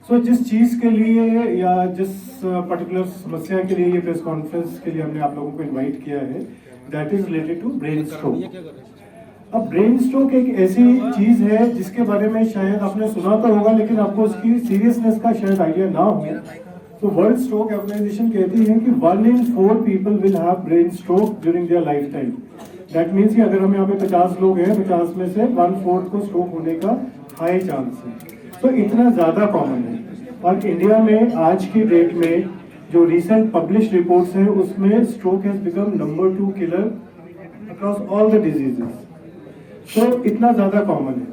सो जिस चीज़ के लिए या जिस पर्टिकुलर समस्या के लिए ये प्रेस कॉन्फ्रेंस के लिए हमने आप लोगों को इनवाइट किया है, that is related to brain stroke. अब ब्रेन स्ट्रोक एक ऐसी चीज़ है जिसके बारे में शायद आपने सुना तो होगा, लेकिन आपको उसकी सीरियसनेस का शायद आइडिया ना हो। तो वर्ल्ड स्ट्रोक ऑर्गेनाइजेशन कहती है कि 1 in 4 people will have brain stroke during their life time. That means कि अगर हम यहाँ पे 50 लोग हैं, 50 में से 1/4 को स्ट्रोक होने का हाई चांस है। तो इतना ज़्यादा कॉमन है। और इंडिया में आज की डेट में जो रिसेंट पब्लिश रिपोर्ट्स हैं उसमें stroke has become number 2 killer across all the diseases. तो इतना ज़्यादा कॉमन है।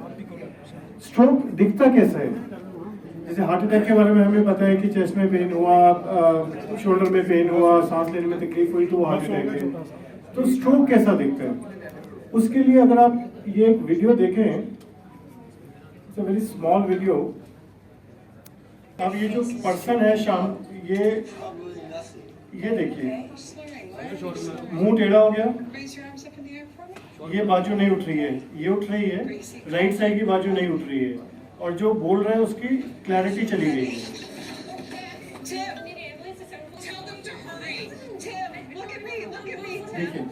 स्ट्रोक दिखता कैसा है? जैसे हार्ट अटैक के बारे में हमें पता है कि चेस्ट में पेन हुआ, शोल्डर में पेन हुआ, सांस लेने में तकलीफ हुई तो वो हार्ट अटैक है। तो स्ट्रोक कैसा दिखता है? उसके लिए अगर आप ये एक वीडियो देखें, it's a very small video. अब ये जो पर्सन है शाम, ये देखिए, मुंह टेढ़ा हो गया, ये बाजू नहीं उठ रही है, ये उठ रही है, राइट साइड की बाजू नहीं उठ रही है, और जो बोल रहा है उसकी क्लैरिटी चली गई है। देखिए,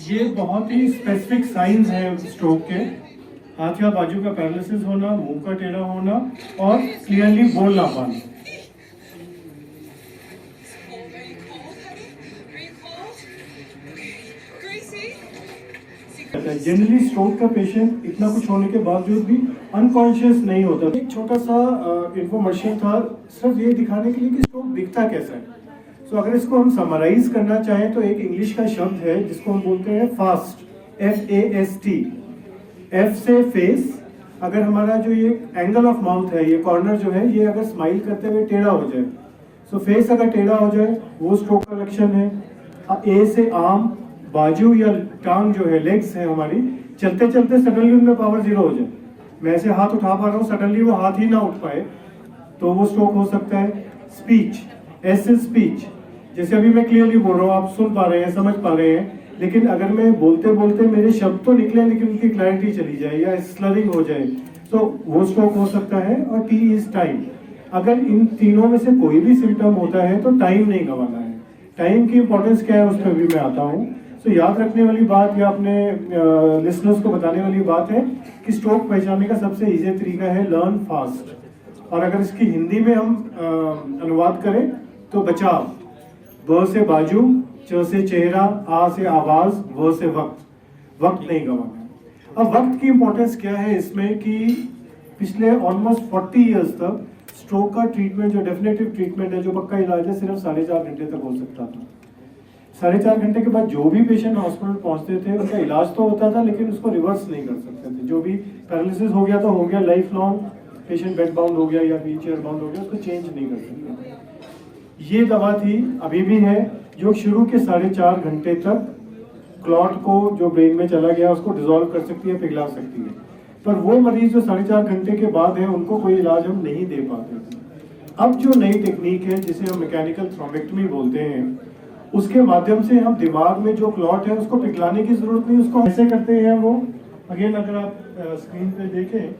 ये बहुत ही स्पेसिफिक साइंस है स्ट्रोक के। हाथ या बाजू का पैरालिसिस होना, मुंह का टेढ़ा होना और क्लियरली बोल ना पाना। जनरली स्ट्रोक का पेशेंट इतना कुछ होने के बावजूद भी अनकॉन्शियस नहीं होता। एक छोटा सा इंफॉर्मेशन था सिर्फ ये दिखाने के लिए कि स्ट्रोक दिखता कैसा है। सो अगर इसको हम समराइज करना चाहें तो एक इंग्लिश का शब्द है जिसको हम बोलते हैं फास्ट, FAST। F से फेस, अगर हमारा जो ये एंगल ऑफ माउथ है, ये कॉर्नर जो है, ये अगर स्माइल करते हुए टेढ़ा हो जाए, सो फेस अगर टेढ़ा हो जाए वो स्ट्रोक का लक्षण है। A से आर्म, बाजू या टांग जो है, लेग्स है हमारी, चलते चलते सडनली उनमें पावर 0 हो जाए। मैं ऐसे हाथ उठा पा रहा हूँ, सडनली वो हाथ ही ना उठ पाए तो वो स्ट्रोक हो सकता है। स्पीच, S से स्पीच, जैसे अभी मैं क्लियरली बोल रहा हूँ, आप सुन पा रहे हैं, समझ पा रहे हैं, लेकिन अगर मैं बोलते बोलते मेरे शब्द तो निकले लेकिन उनकी क्लैरिटी चली जाए या स्लरिंग हो जाए तो वो स्ट्रोक हो सकता है। और T इज टाइम। अगर इन तीनों में से कोई भी सिम्टम होता है तो टाइम नहीं गंवाना है। टाइम की इंपॉर्टेंस क्या है उस पर भी मैं आता हूँ। तो याद रखने वाली बात या अपने लिसनर्स को बताने वाली बात है कि स्ट्रोक पहचानने का सबसे इजी तरीका है लर्न फास्ट। और अगर इसकी हिंदी में हम अनुवाद करें तो बचाव, ब से बाजू, च से चेहरा, आ से आवाज, व से वक्त नहीं गंवाना। अब वक्त की इंपॉर्टेंस क्या है इसमें कि पिछले ऑलमोस्ट 40 इयर्स तक स्ट्रोक का ट्रीटमेंट, जो डेफिनेटिव ट्रीटमेंट है, जो पक्का इलाज है, सिर्फ 4.5 घंटे तक हो सकता था। 4.5 घंटे के बाद जो भी पेशेंट हॉस्पिटल पहुंचते थे उनका इलाज तो होता था लेकिन उसको रिवर्स नहीं कर सकते थे। जो भी पैरालिसिस हो गया तो हो गया, life long patient bed bound हो गया या व्हील चेयर बाउंड हो गया, उसको चेंज नहीं कर सकते। ये दवा थी, अभी भी है, जो शुरू के 4.5 घंटे तक क्लॉट को जो ब्रेन में चला गया उसको डिसॉल्व कर सकती है, पिघला सकती है। पर वो मरीज जो 4.5 घंटे के बाद है उनको कोई इलाज हम नहीं दे पाते। अब जो नई टेक्निक है जिसे हम मैकेनिकल थ्रोम्बेक्टमी बोलते हैं, उसके माध्यम से हम दिमाग में जो क्लॉट है उसको पिघलाने की जरूरत नहीं, उसको ऐसे करते हैं वो। अगेन अगर आप स्क्रीन पे देखें,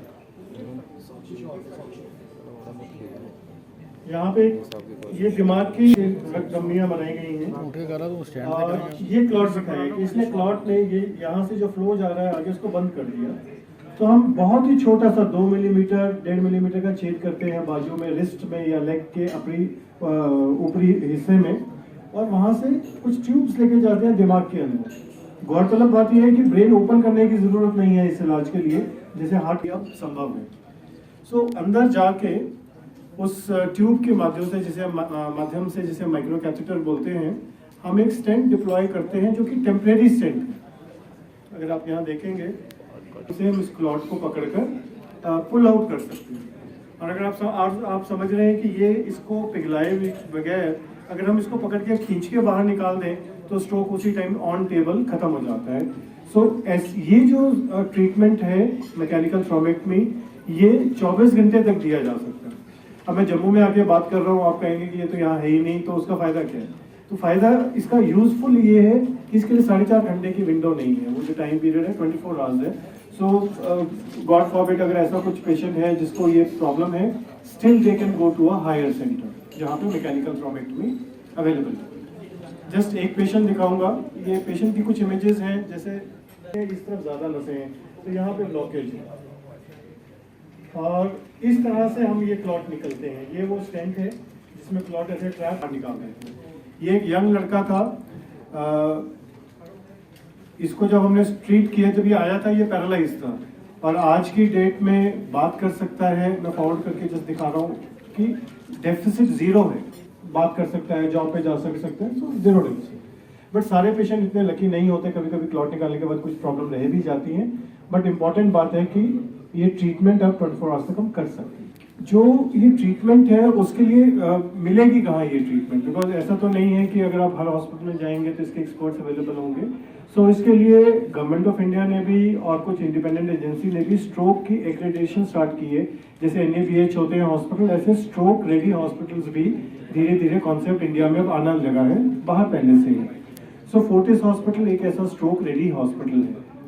यहाँ पे ये दिमाग की धमनियां बनाई गई हैं और ये क्लॉट दिखाया है। इसने क्लॉट ने ये यहाँ से जो फ्लो जा रहा है आगे उसको बंद कर दिया। तो हम बहुत ही छोटा सा 2 मिलीमीटर 1.5 मिलीमीटर का छेद करते हैं बाजू में, रिस्ट में या लेग के ऊपरी हिस्से में, और वहां से कुछ ट्यूब्स लेके जाते हैं दिमाग के अंदर। गौरतलब बात यह है कि ब्रेन ओपन करने की जरूरत नहीं है इस इलाज के लिए, जैसे हार्ट अब संभव है। सो अंदर जाके उस ट्यूब के माध्यम से जिसे माइक्रो कैथेटर बोलते हैं, हम एक स्टेंट डिप्लॉय करते हैं जो कि टेम्परेरी स्टेंट है। अगर आप यहाँ देखेंगे उसे हम इस क्लॉट को पकड़कर पुल आउट कर सकते हैं। और अगर आप समझ रहे हैं कि ये इसको पिघलाए बगैर अगर हम इसको पकड़ के खींच के बाहर निकाल दें तो स्ट्रोक उसी टाइम ऑन टेबल खत्म हो जाता है। सो ये जो ट्रीटमेंट है मैकेनिकल थ्रोम्बेक्टमी, ये 24 घंटे तक दिया जा सकता है। अब मैं जम्मू में आके बात कर रहा हूँ, आप कहेंगे कि ये तो यहाँ है ही नहीं, तो उसका फायदा क्या है? तो फायदा इसका यूजफुल ये है कि इसके लिए 4.5 घंटे की विंडो नहीं है, वो जो टाइम पीरियड है 24 आवर्स है। सो गॉड फॉरबिड अगर ऐसा कुछ पेशेंट है जिसको ये प्रॉब्लम है, still they can go to a higher centre जहाँ पे मैकेनिकल थ्रोम्बेक्टमी अवेलेबल है। जस्ट एक पेशेंट दिखाऊंगा। ये पेशेंट की कुछ इमेजेस हैं, जैसे इस तरफ ज़्यादा नसें हैं तो यहाँ पे ब्लॉकेज है और इस तरह से हम ये क्लॉट निकलते हैं। ये वो स्टेंट है जिसमें क्लॉट ऐसे ट्रैप निकालते हैं। ये एक यंग लड़का था, इसको जब हमने ट्रीट किया, जब ये आया था ये पैरालाइज था और आज की डेट में बात कर सकता है। मैं फॉरवर्ड करके जस्ट दिखा रहा हूँ कि डेफिसिट जीरो है, बात कर सकता है, जॉब पे जा सकता है, तो जीरो डेफिसिट। बट सारे पेशेंट इतने लकी नहीं होते, कभी कभी क्लॉट निकालने के बाद कुछ प्रॉब्लम रह भी जाती हैं। बट इम्पॉर्टेंट बात है कि ये ट्रीटमेंट आप 24 आवर्स तक हम कर सकते हैं। जो ये ट्रीटमेंट है उसके लिए मिलेगी कहाँ ये ट्रीटमेंट, बिकॉज ऐसा तो नहीं है कि अगर आप हर हॉस्पिटल में जाएंगे तो इसके एक्सपर्ट्स अवेलेबल होंगे। सो इसके लिए गवर्नमेंट ऑफ इंडिया ने भी और कुछ इंडिपेंडेंट एजेंसी ने भी स्ट्रोक की एक्रेडिटेशन स्टार्ट की है। जैसे NABH होते हैं हॉस्पिटल, ऐसे स्ट्रोक रेडी हॉस्पिटल्स भी धीरे धीरे कॉन्सेप्ट इंडिया में अब आना लगा है, बाहर पहले से ही। सो फोर्टिस हॉस्पिटल एक ऐसा स्ट्रोक रेडी हॉस्पिटल है।